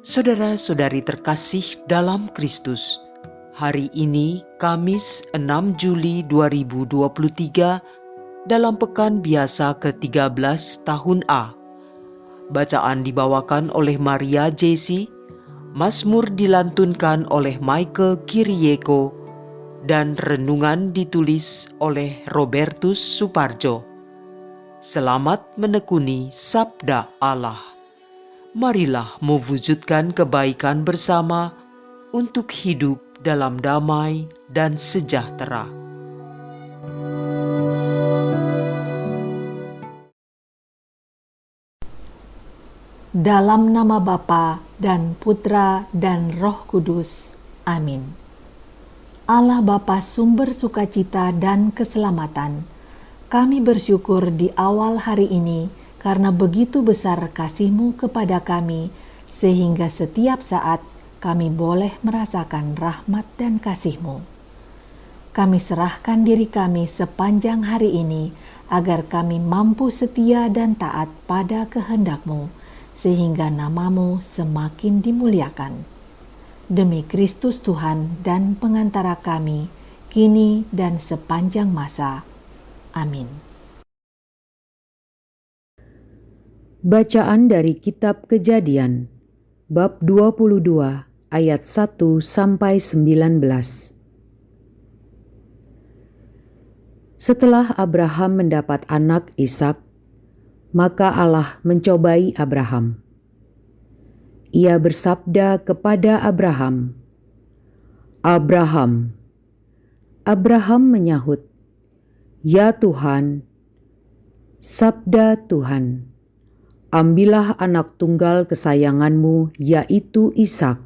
Saudara-saudari terkasih dalam Kristus, hari ini Kamis 6 Juli 2023 dalam pekan biasa ke-13 tahun A. Bacaan dibawakan oleh Maria Jesi, Mazmur dilantunkan oleh Michael Kirieko, dan renungan ditulis oleh Robertus Suparjo. Selamat menekuni Sabda Allah. Marilah mewujudkan kebaikan bersama untuk hidup dalam damai dan sejahtera. Dalam nama Bapa dan Putra dan Roh Kudus. Amin. Allah Bapa sumber sukacita dan keselamatan, kami bersyukur di awal hari ini karena begitu besar kasih-Mu kepada kami, sehingga setiap saat kami boleh merasakan rahmat dan kasih-Mu. Kami serahkan diri kami sepanjang hari ini, agar kami mampu setia dan taat pada kehendak-Mu, sehingga nama-Mu semakin dimuliakan. Demi Kristus Tuhan dan pengantara kami, kini dan sepanjang masa. Amin. Bacaan dari Kitab Kejadian, bab 22, ayat 1-19. Setelah Abraham mendapat anak Ishak, maka Allah mencobai Abraham. Ia bersabda kepada Abraham, "Abraham." Abraham menyahut, "Ya Tuhan." Sabda Tuhan, "Ambillah anak tunggal kesayanganmu, yaitu Ishak.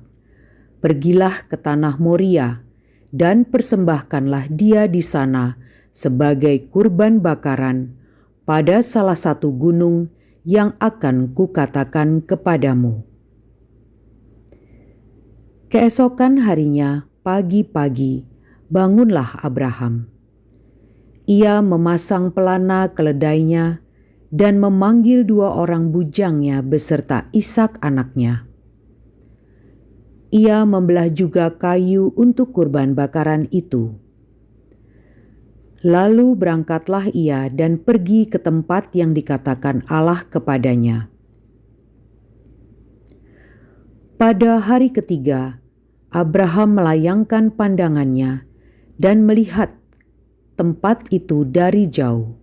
Pergilah ke tanah Moria dan persembahkanlah dia di sana sebagai kurban bakaran pada salah satu gunung yang akan kukatakan kepadamu." Keesokan harinya, pagi-pagi, bangunlah Abraham. Ia memasang pelana keledainya dan memanggil 2 orang bujangnya beserta Ishak anaknya. Ia membelah juga kayu untuk kurban bakaran itu. Lalu berangkatlah ia dan pergi ke tempat yang dikatakan Allah kepadanya. Pada hari ketiga, Abraham melayangkan pandangannya dan melihat tempat itu dari jauh.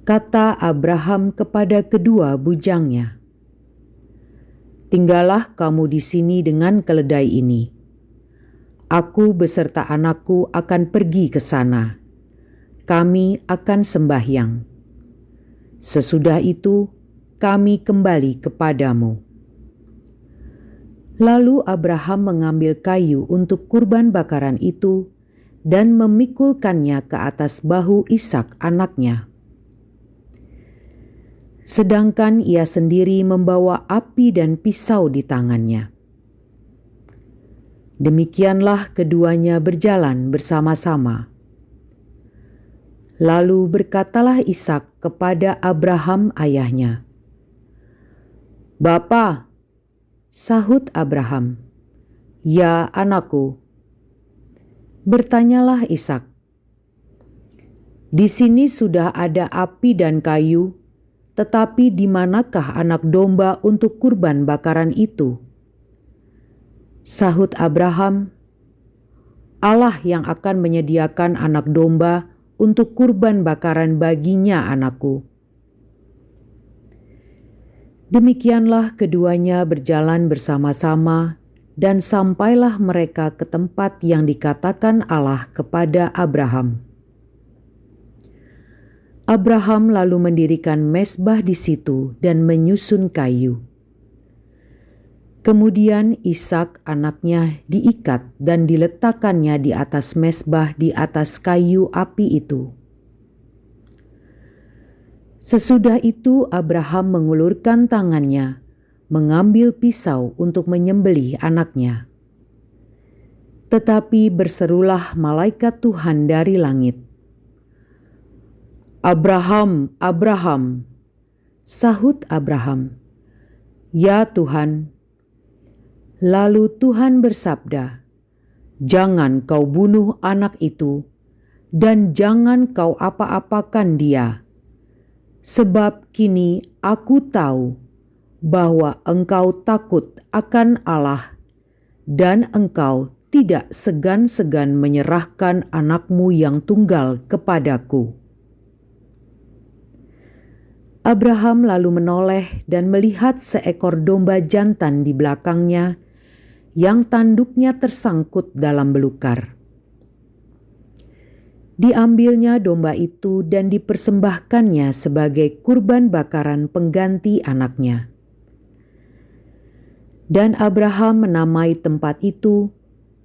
Kata Abraham kepada kedua bujangnya, "Tinggallah kamu di sini dengan keledai ini. Aku beserta anakku akan pergi ke sana. Kami akan sembahyang. Sesudah itu, kami kembali kepadamu." Lalu Abraham mengambil kayu untuk kurban bakaran itu dan memikulkannya ke atas bahu Ishak anaknya. Sedangkan ia sendiri membawa api dan pisau di tangannya. Demikianlah keduanya berjalan bersama-sama. Lalu berkatalah Ishak kepada Abraham ayahnya, "Bapa." Sahut Abraham, "Ya anakku." Bertanyalah Ishak, "Di sini sudah ada api dan kayu, tetapi di manakah anak domba untuk kurban bakaran itu?" Sahut Abraham, "Allah yang akan menyediakan anak domba untuk kurban bakaran baginya, anakku." Demikianlah keduanya berjalan bersama-sama dan sampailah mereka ke tempat yang dikatakan Allah kepada Abraham. Abraham lalu mendirikan mezbah di situ dan menyusun kayu. Kemudian Ishak anaknya diikat dan diletakkannya di atas mezbah di atas kayu api itu. Sesudah itu Abraham mengulurkan tangannya, mengambil pisau untuk menyembelih anaknya. Tetapi berserulah malaikat Tuhan dari langit, "Abraham, Abraham." Sahut Abraham, "Ya Tuhan, Lalu Tuhan bersabda, "Jangan kau bunuh anak itu, dan jangan kau apa-apakan dia. Sebab kini aku tahu bahwa engkau takut akan Allah, dan engkau tidak segan-segan menyerahkan anakmu yang tunggal kepadaku." Abraham lalu menoleh dan melihat seekor domba jantan di belakangnya yang tanduknya tersangkut dalam belukar. Diambilnya domba itu dan dipersembahkannya sebagai kurban bakaran pengganti anaknya. Dan Abraham menamai tempat itu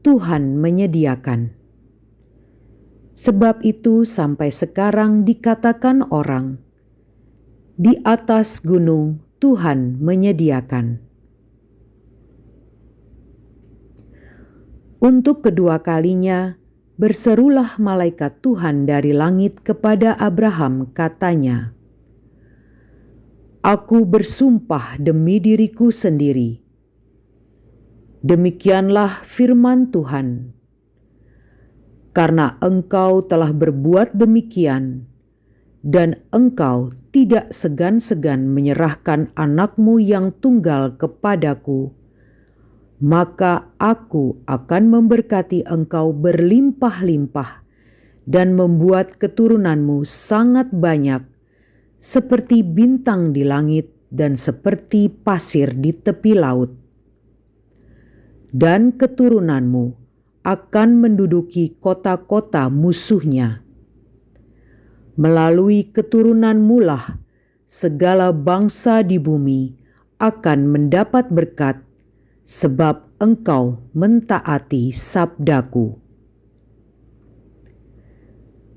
Tuhan menyediakan. Sebab itu sampai sekarang dikatakan orang, di atas gunung Tuhan menyediakan. Untuk kedua kalinya, berserulah malaikat Tuhan dari langit kepada Abraham, katanya, "Aku bersumpah demi diriku sendiri. Demikianlah firman Tuhan. Karena engkau telah berbuat demikian, dan engkau tidak segan-segan menyerahkan anakmu yang tunggal kepadaku, maka aku akan memberkati engkau berlimpah-limpah dan membuat keturunanmu sangat banyak, seperti bintang di langit dan seperti pasir di tepi laut. Dan keturunanmu akan menduduki kota-kota musuhnya. Melalui keturunanmu lah segala bangsa di bumi akan mendapat berkat, sebab engkau mentaati sabdaku."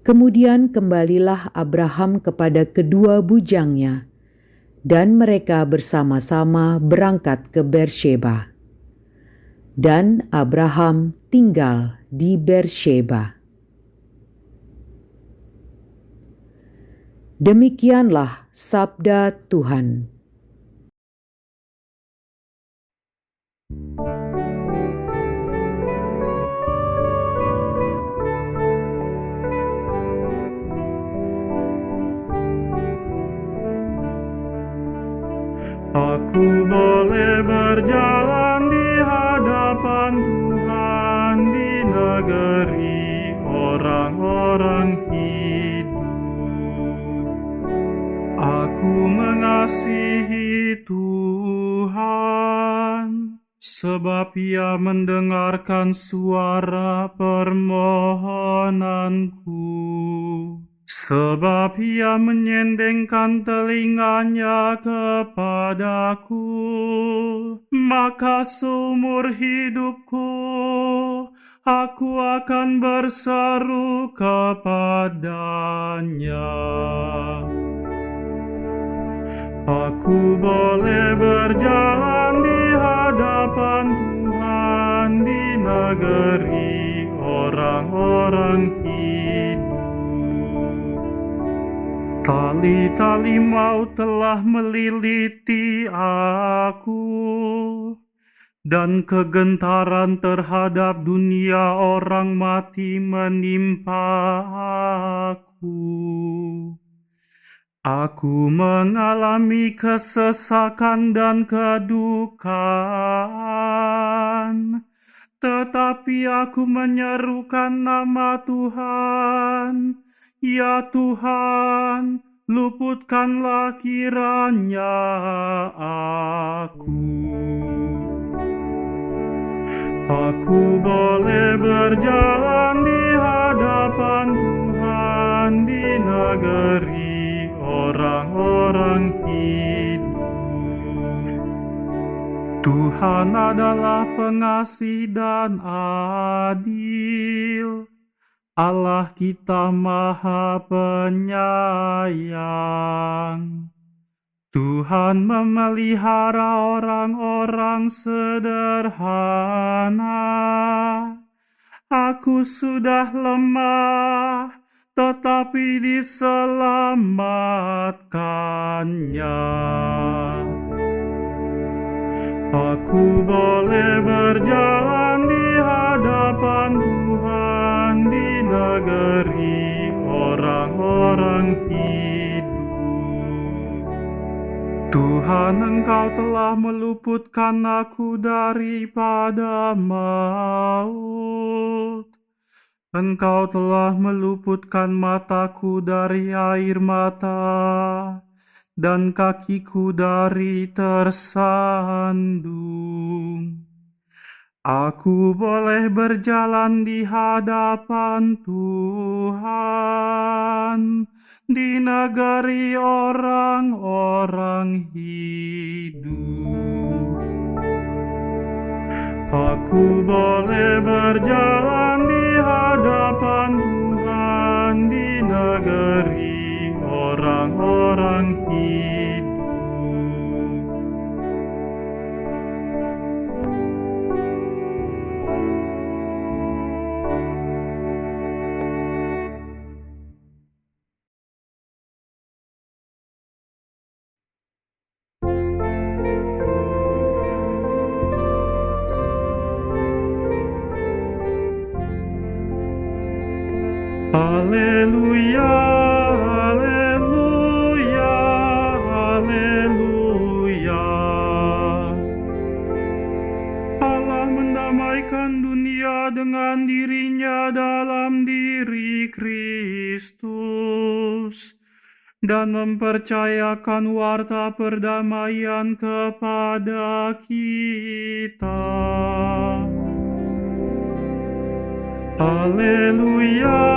Kemudian kembalilah Abraham kepada kedua bujangnya, dan mereka bersama-sama berangkat ke Beersheba. Dan Abraham tinggal di Beersheba. Demikianlah sabda Tuhan. Aku boleh berjalan di hadapan Tuhan di negeri orang-orang hidup. Aku mengasihi Tuhan, sebab Ia mendengarkan suara permohonanku. Sebab Ia menyendengkan telinganya kepadaku, maka seumur hidupku aku akan berseru kepadanya. Aku boleh berjalan di hadapan Tuhan di negeri orang-orang hidup. Tali-tali maut telah meliliti aku, dan kegentaran terhadap dunia orang mati menimpa aku. Aku mengalami kesesakan dan kedukaan, tetapi aku menyerukan nama Tuhan. Ya Tuhan, luputkanlah kiranya aku. Aku boleh berjalan di hadapan Tuhan di negeri orang-orang hidup. Tuhan adalah pengasih dan adil. Allah kita Maha Penyayang. Tuhan memelihara orang-orang sederhana. Aku sudah lemah, tetapi diselamatkannya. Aku boleh berjalan di hadapan Tuhan di negeri orang-orang hidup. Tuhan, Engkau telah meluputkan aku daripada maut. Engkau telah meluputkan mataku dari air mata, dan kakiku dari tersandung. Aku boleh berjalan di hadapan Tuhan di negeri orang-orang hidup. Aku boleh berjalan di hadapan Tuhan di negeri orang-orang hidup. Haleluya, haleluya, haleluya. Allah mendamaikan dunia dengan dirinya dalam diri Kristus dan mempercayakan warta perdamaian kepada kita. Haleluya,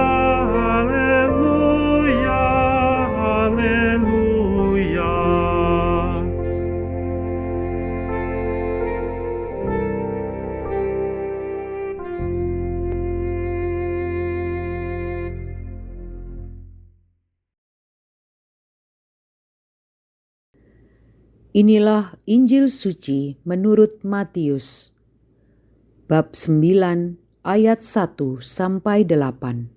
haleluya, haleluya. Inilah Injil suci menurut Matius, bab 9 ayat 1 sampai 8.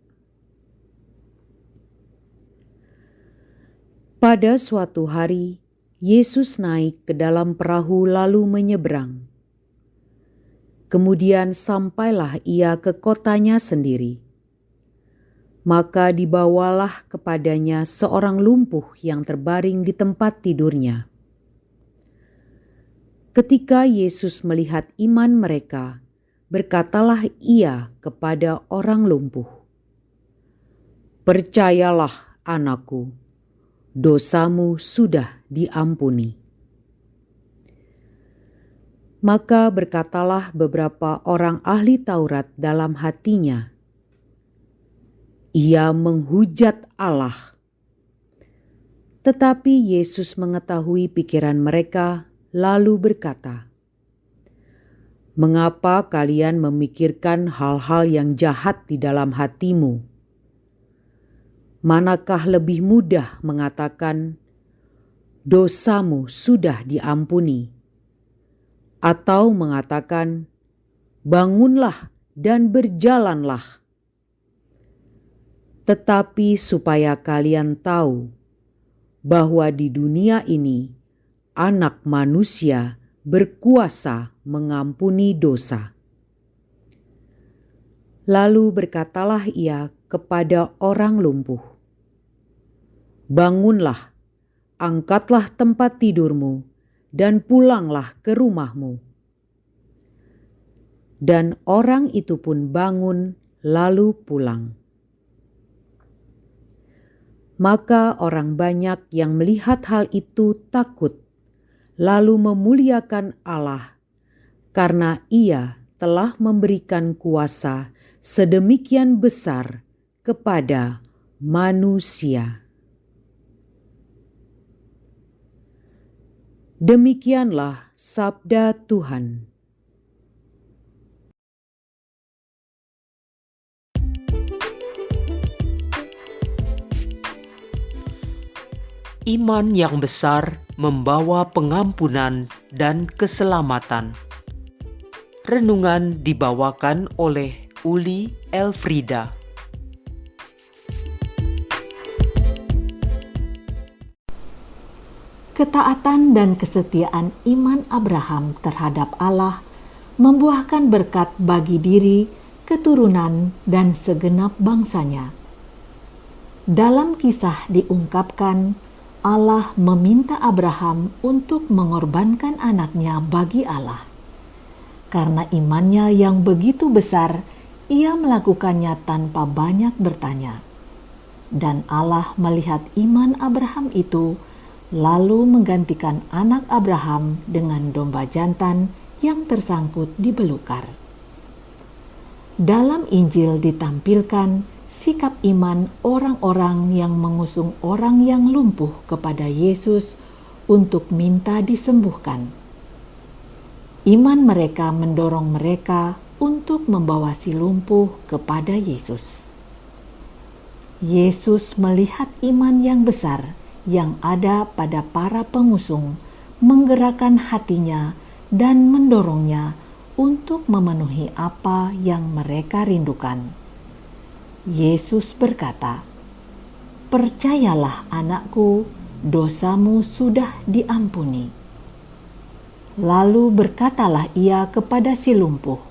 Pada suatu hari, Yesus naik ke dalam perahu lalu menyeberang. Kemudian sampailah ia ke kotanya sendiri. Maka dibawalah kepadanya seorang lumpuh yang terbaring di tempat tidurnya. Ketika Yesus melihat iman mereka, berkatalah ia kepada orang lumpuh, "Percayalah, anakku, dosamu sudah diampuni." Maka berkatalah beberapa orang ahli Taurat dalam hatinya, "Ia menghujat Allah." Tetapi Yesus mengetahui pikiran mereka, lalu berkata, "Mengapa kalian memikirkan hal-hal yang jahat di dalam hatimu? Manakah lebih mudah mengatakan, 'Dosamu sudah diampuni,' atau mengatakan, 'Bangunlah dan berjalanlah'? Tetapi supaya kalian tahu bahwa di dunia ini Anak Manusia berkuasa mengampuni dosa." Lalu berkatalah ia kepada orang lumpuh, "Bangunlah, angkatlah tempat tidurmu, dan pulanglah ke rumahmu." Dan orang itu pun bangun lalu pulang. Maka orang banyak yang melihat hal itu takut, lalu memuliakan Allah, karena Ia telah memberikan kuasa sedemikian besar kepada manusia. Demikianlah sabda Tuhan. Iman yang besar membawa pengampunan dan keselamatan. Renungan dibawakan oleh Uli Elfrida. Ketaatan dan kesetiaan iman Abraham terhadap Allah membuahkan berkat bagi diri, keturunan, dan segenap bangsanya. Dalam kisah diungkapkan, Allah meminta Abraham untuk mengorbankan anaknya bagi Allah. Karena imannya yang begitu besar, ia melakukannya tanpa banyak bertanya. Dan Allah melihat iman Abraham itu, lalu menggantikan anak Abraham dengan domba jantan yang tersangkut di belukar. Dalam Injil ditampilkan sikap iman orang-orang yang mengusung orang yang lumpuh kepada Yesus untuk minta disembuhkan. Iman mereka mendorong mereka untuk membawa si lumpuh kepada Yesus. Yesus melihat iman yang besar yang ada pada para pengusung, menggerakkan hatinya dan mendorongnya untuk memenuhi apa yang mereka rindukan. Yesus berkata, "Percayalah anakku, dosamu sudah diampuni." Lalu berkatalah ia kepada si lumpuh,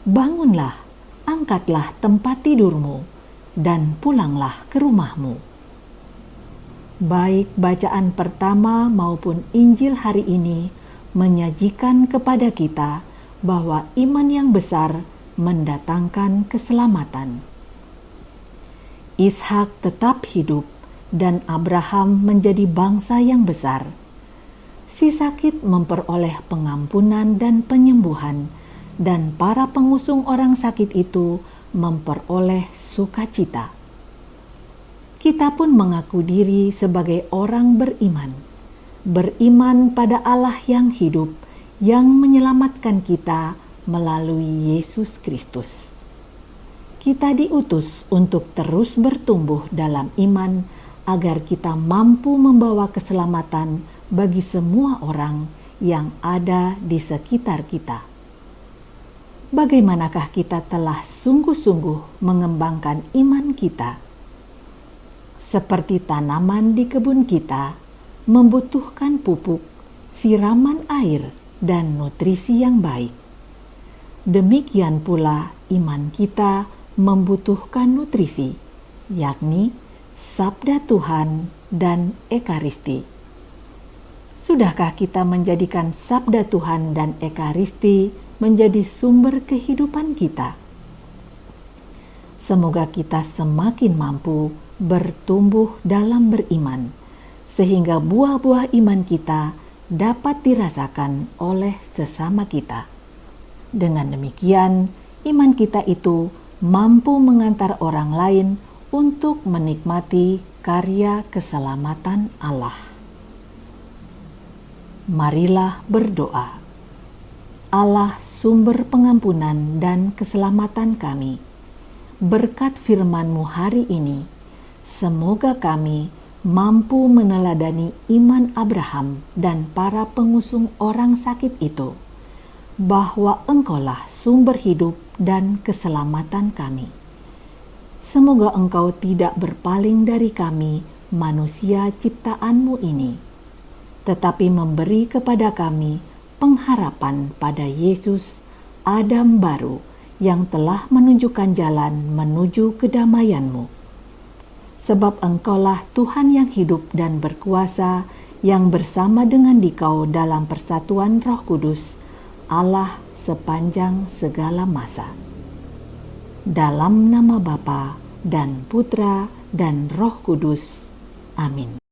"Bangunlah, angkatlah tempat tidurmu, dan pulanglah ke rumahmu." Baik bacaan pertama maupun Injil hari ini menyajikan kepada kita bahwa iman yang besar mendatangkan keselamatan. Ishak tetap hidup dan Abraham menjadi bangsa yang besar. Si sakit memperoleh pengampunan dan penyembuhan, dan para pengusung orang sakit itu memperoleh sukacita. Kita pun mengaku diri sebagai orang beriman pada Allah yang hidup, yang menyelamatkan kita melalui Yesus Kristus. Kita diutus untuk terus bertumbuh dalam iman agar kita mampu membawa keselamatan bagi semua orang yang ada di sekitar kita. Bagaimanakah kita telah sungguh-sungguh mengembangkan iman kita? Seperti tanaman di kebun kita, membutuhkan pupuk, siraman air, dan nutrisi yang baik. Demikian pula iman kita membutuhkan nutrisi, yakni sabda Tuhan dan ekaristi. Sudahkah kita menjadikan sabda Tuhan dan ekaristi menjadi sumber kehidupan kita? Semoga kita semakin mampu bertumbuh dalam beriman, sehingga buah-buah iman kita dapat dirasakan oleh sesama kita. Dengan demikian, iman kita itu mampu mengantar orang lain untuk menikmati karya keselamatan Allah. Marilah berdoa. Allah, sumber pengampunan dan keselamatan kami, berkat firman-Mu hari ini, semoga kami mampu meneladani iman Abraham dan para pengusung orang sakit itu, bahwa Engkaulah sumber hidup dan keselamatan kami. Semoga Engkau tidak berpaling dari kami, manusia ciptaan-Mu ini, tetapi memberi kepada kami pengharapan pada Yesus, Adam baru, yang telah menunjukkan jalan menuju kedamaian-Mu. Sebab Engkaulah Tuhan yang hidup dan berkuasa, yang bersama dengan Dikau dalam persatuan Roh Kudus, Allah sepanjang segala masa. Dalam nama Bapa dan Putra dan Roh Kudus. Amin.